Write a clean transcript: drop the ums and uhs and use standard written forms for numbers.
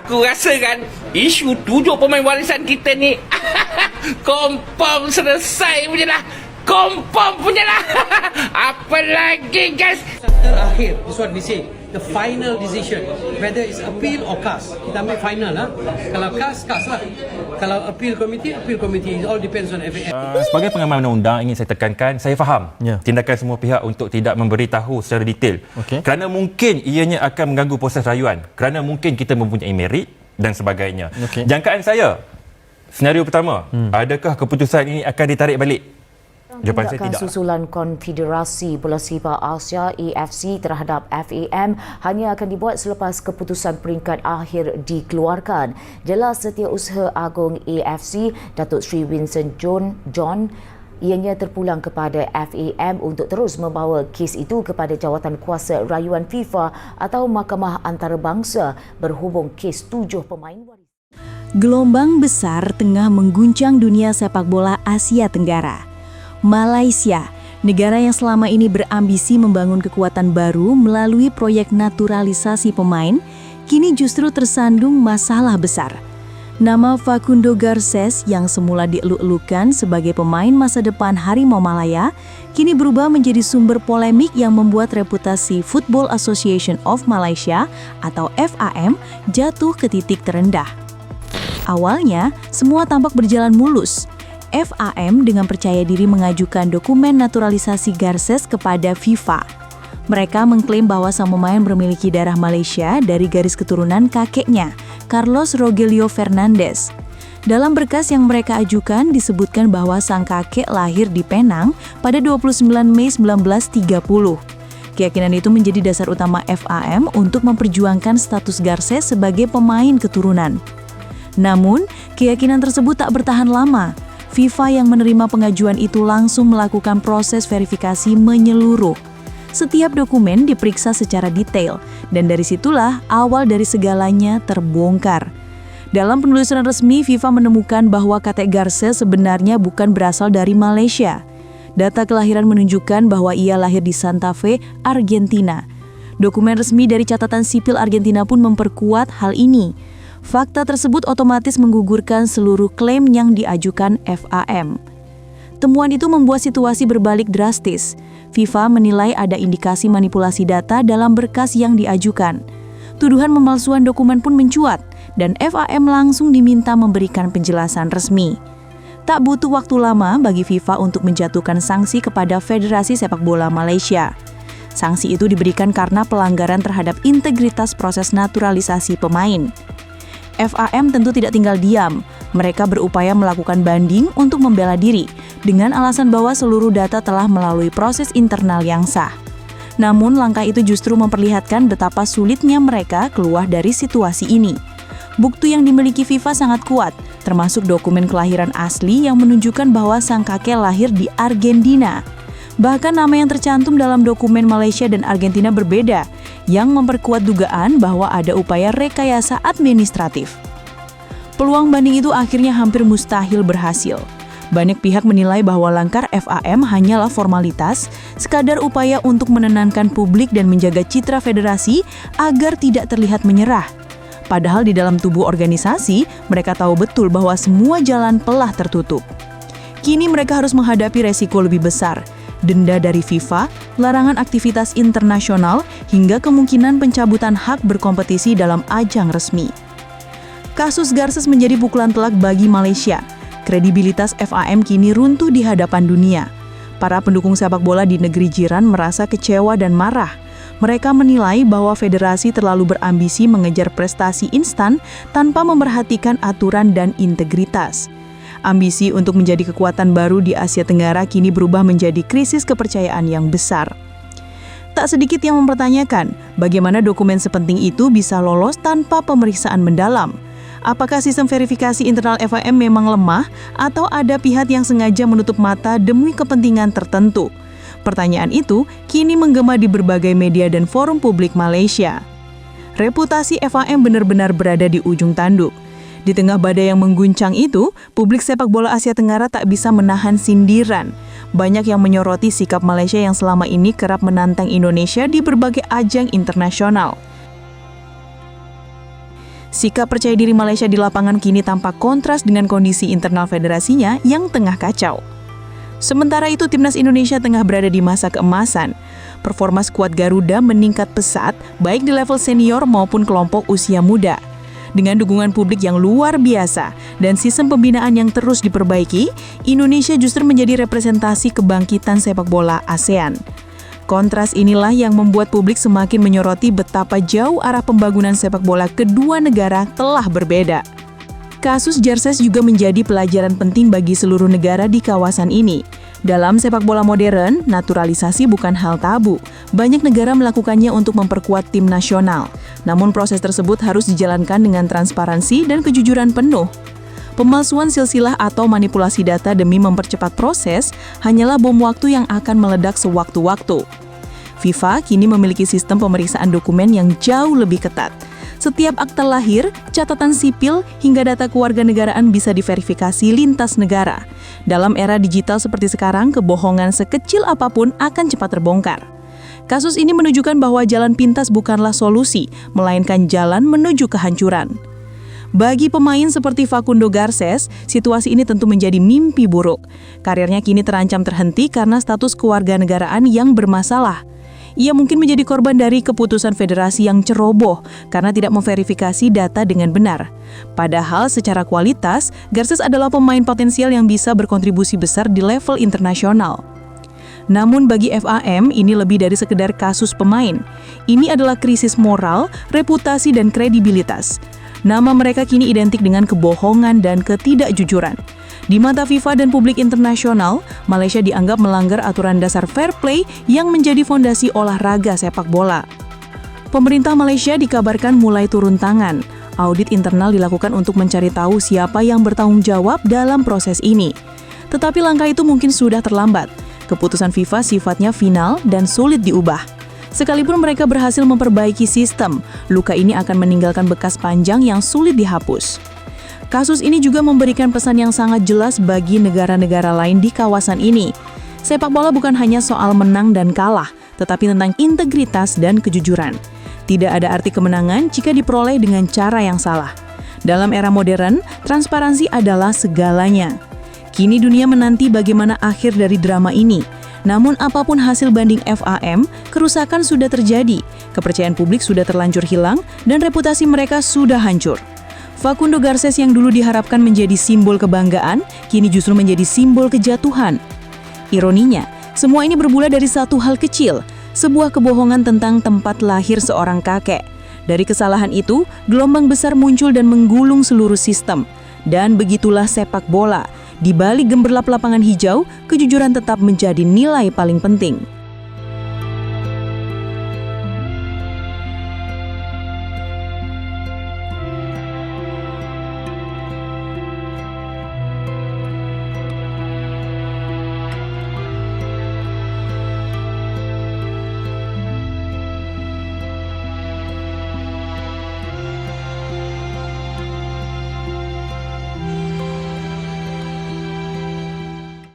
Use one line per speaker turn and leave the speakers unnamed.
Aku rasa kan isu 7 pemain warisan kita ni confirm selesai punya lah. Confirm punya lah. Apa lagi guys?
Terakhir, this one we say the final decision whether it's appeal or CAS. Kita ambil final lah. Kalau CAS lah. Kalau appeal committee, it all depends on FAM.
Sebagai pengamal undang-undang, ingin saya tekankan, saya faham tindakan semua pihak untuk tidak memberitahu secara detail. Kerana mungkin ianya akan mengganggu proses rayuan. Kerana mungkin kita mempunyai merit dan sebagainya. Jangkaan saya, senario pertama, adakah keputusan ini akan ditarik balik? Jawapan saya tidak.
Susulan Konfederasi Bola Sepak Asia AFC terhadap FAM hanya akan dibuat selepas keputusan peringkat akhir dikeluarkan. Jelas Setiausaha Agung AFC, Datuk Seri Vincent John, ianya terpulang kepada FAM untuk terus membawa kes itu kepada Jawatan Kuasa Rayuan FIFA atau Mahkamah Antarabangsa berhubung kes 7 pemain waris.
Gelombang besar tengah mengguncang dunia sepak bola Asia Tenggara. Malaysia, negara yang selama ini berambisi membangun kekuatan baru melalui proyek naturalisasi pemain, kini justru tersandung masalah besar. Nama Facundo Garces yang semula dieluk-elukan sebagai pemain masa depan Harimau Malaya, kini berubah menjadi sumber polemik yang membuat reputasi Football Association of Malaysia atau FAM jatuh ke titik terendah. Awalnya, semua tampak berjalan mulus. FAM dengan percaya diri mengajukan dokumen naturalisasi Garces kepada FIFA. Mereka mengklaim bahwa sang pemain memiliki darah Malaysia dari garis keturunan kakeknya, Carlos Rogelio Fernandez. Dalam berkas yang mereka ajukan disebutkan bahwa sang kakek lahir di Penang pada 29 Mei 1930. Keyakinan itu menjadi dasar utama FAM untuk memperjuangkan status Garces sebagai pemain keturunan. Namun, keyakinan tersebut tak bertahan lama. FIFA yang menerima pengajuan itu langsung melakukan proses verifikasi menyeluruh. Setiap dokumen diperiksa secara detail, dan dari situlah awal dari segalanya terbongkar. Dalam penelusuran resmi, FIFA menemukan bahwa kakek Garces sebenarnya bukan berasal dari Malaysia. Data kelahiran menunjukkan bahwa ia lahir di Santa Fe, Argentina. Dokumen resmi dari catatan sipil Argentina pun memperkuat hal ini. Fakta tersebut otomatis menggugurkan seluruh klaim yang diajukan FAM. Temuan itu membuat situasi berbalik drastis. FIFA menilai ada indikasi manipulasi data dalam berkas yang diajukan. Tuduhan pemalsuan dokumen pun mencuat, dan FAM langsung diminta memberikan penjelasan resmi. Tak butuh waktu lama bagi FIFA untuk menjatuhkan sanksi kepada Federasi Sepak Bola Malaysia. Sanksi itu diberikan karena pelanggaran terhadap integritas proses naturalisasi pemain. FAM tentu tidak tinggal diam. Mereka berupaya melakukan banding untuk membela diri dengan alasan bahwa seluruh data telah melalui proses internal yang sah. Namun langkah itu justru memperlihatkan betapa sulitnya mereka keluar dari situasi ini. Bukti yang dimiliki FIFA sangat kuat, termasuk dokumen kelahiran asli yang menunjukkan bahwa sang kakek lahir di Argentina. Bahkan nama yang tercantum dalam dokumen Malaysia dan Argentina berbeda, yang memperkuat dugaan bahwa ada upaya rekayasa administratif. Peluang banding itu akhirnya hampir mustahil berhasil. Banyak pihak menilai bahwa langkah FAM hanyalah formalitas, sekadar upaya untuk menenangkan publik dan menjaga citra federasi agar tidak terlihat menyerah. Padahal di dalam tubuh organisasi, mereka tahu betul bahwa semua jalan telah tertutup. Kini mereka harus menghadapi resiko lebih besar, denda dari FIFA, larangan aktivitas internasional, hingga kemungkinan pencabutan hak berkompetisi dalam ajang resmi. Kasus Garces menjadi pukulan telak bagi Malaysia. Kredibilitas FAM kini runtuh di hadapan dunia. Para pendukung sepak bola di negeri jiran merasa kecewa dan marah. Mereka menilai bahwa federasi terlalu berambisi mengejar prestasi instan tanpa memerhatikan aturan dan integritas. Ambisi untuk menjadi kekuatan baru di Asia Tenggara kini berubah menjadi krisis kepercayaan yang besar. Tak sedikit yang mempertanyakan bagaimana dokumen sepenting itu bisa lolos tanpa pemeriksaan mendalam. Apakah sistem verifikasi internal FAM memang lemah atau ada pihak yang sengaja menutup mata demi kepentingan tertentu? Pertanyaan itu kini menggema di berbagai media dan forum publik Malaysia. Reputasi FAM benar-benar berada di ujung tanduk. Di tengah badai yang mengguncang itu, publik sepak bola Asia Tenggara tak bisa menahan sindiran. Banyak yang menyoroti sikap Malaysia yang selama ini kerap menantang Indonesia di berbagai ajang internasional. Sikap percaya diri Malaysia di lapangan kini tampak kontras dengan kondisi internal federasinya yang tengah kacau. Sementara itu, Timnas Indonesia tengah berada di masa keemasan. Performa skuad Garuda meningkat pesat, baik di level senior maupun kelompok usia muda. Dengan dukungan publik yang luar biasa dan sistem pembinaan yang terus diperbaiki, Indonesia justru menjadi representasi kebangkitan sepak bola ASEAN. Kontras inilah yang membuat publik semakin menyoroti betapa jauh arah pembangunan sepak bola kedua negara telah berbeda. Kasus Garces juga menjadi pelajaran penting bagi seluruh negara di kawasan ini. Dalam sepak bola modern, naturalisasi bukan hal tabu. Banyak negara melakukannya untuk memperkuat tim nasional. Namun proses tersebut harus dijalankan dengan transparansi dan kejujuran penuh. Pemalsuan silsilah atau manipulasi data demi mempercepat proses hanyalah bom waktu yang akan meledak sewaktu-waktu. FIFA kini memiliki sistem pemeriksaan dokumen yang jauh lebih ketat. Setiap akta lahir, catatan sipil, hingga data kewarganegaraan bisa diverifikasi lintas negara. Dalam era digital seperti sekarang, kebohongan sekecil apapun akan cepat terbongkar. Kasus ini menunjukkan bahwa jalan pintas bukanlah solusi, melainkan jalan menuju kehancuran. Bagi pemain seperti Facundo Garces, situasi ini tentu menjadi mimpi buruk. Karirnya kini terancam terhenti karena status kewarganegaraan yang bermasalah. Ia mungkin menjadi korban dari keputusan federasi yang ceroboh karena tidak memverifikasi data dengan benar. Padahal secara kualitas, Garces adalah pemain potensial yang bisa berkontribusi besar di level internasional. Namun bagi FAM, ini lebih dari sekedar kasus pemain. Ini adalah krisis moral, reputasi, dan kredibilitas. Nama mereka kini identik dengan kebohongan dan ketidakjujuran. Di mata FIFA dan publik internasional, Malaysia dianggap melanggar aturan dasar fair play yang menjadi fondasi olahraga sepak bola. Pemerintah Malaysia dikabarkan mulai turun tangan. Audit internal dilakukan untuk mencari tahu siapa yang bertanggung jawab dalam proses ini. Tetapi langkah itu mungkin sudah terlambat. Keputusan FIFA sifatnya final dan sulit diubah. Sekalipun mereka berhasil memperbaiki sistem, luka ini akan meninggalkan bekas panjang yang sulit dihapus. Kasus ini juga memberikan pesan yang sangat jelas bagi negara-negara lain di kawasan ini. Sepak bola bukan hanya soal menang dan kalah, tetapi tentang integritas dan kejujuran. Tidak ada arti kemenangan jika diperoleh dengan cara yang salah. Dalam era modern, transparansi adalah segalanya. Kini dunia menanti bagaimana akhir dari drama ini. Namun apapun hasil banding FAM, kerusakan sudah terjadi, kepercayaan publik sudah terlanjur hilang, dan reputasi mereka sudah hancur. Facundo Garces yang dulu diharapkan menjadi simbol kebanggaan, kini justru menjadi simbol kejatuhan. Ironinya, semua ini bermula dari satu hal kecil, sebuah kebohongan tentang tempat lahir seorang kakek. Dari kesalahan itu, gelombang besar muncul dan menggulung seluruh sistem. Dan begitulah sepak bola. Di balik gemerlap lapangan hijau, kejujuran tetap menjadi nilai paling penting.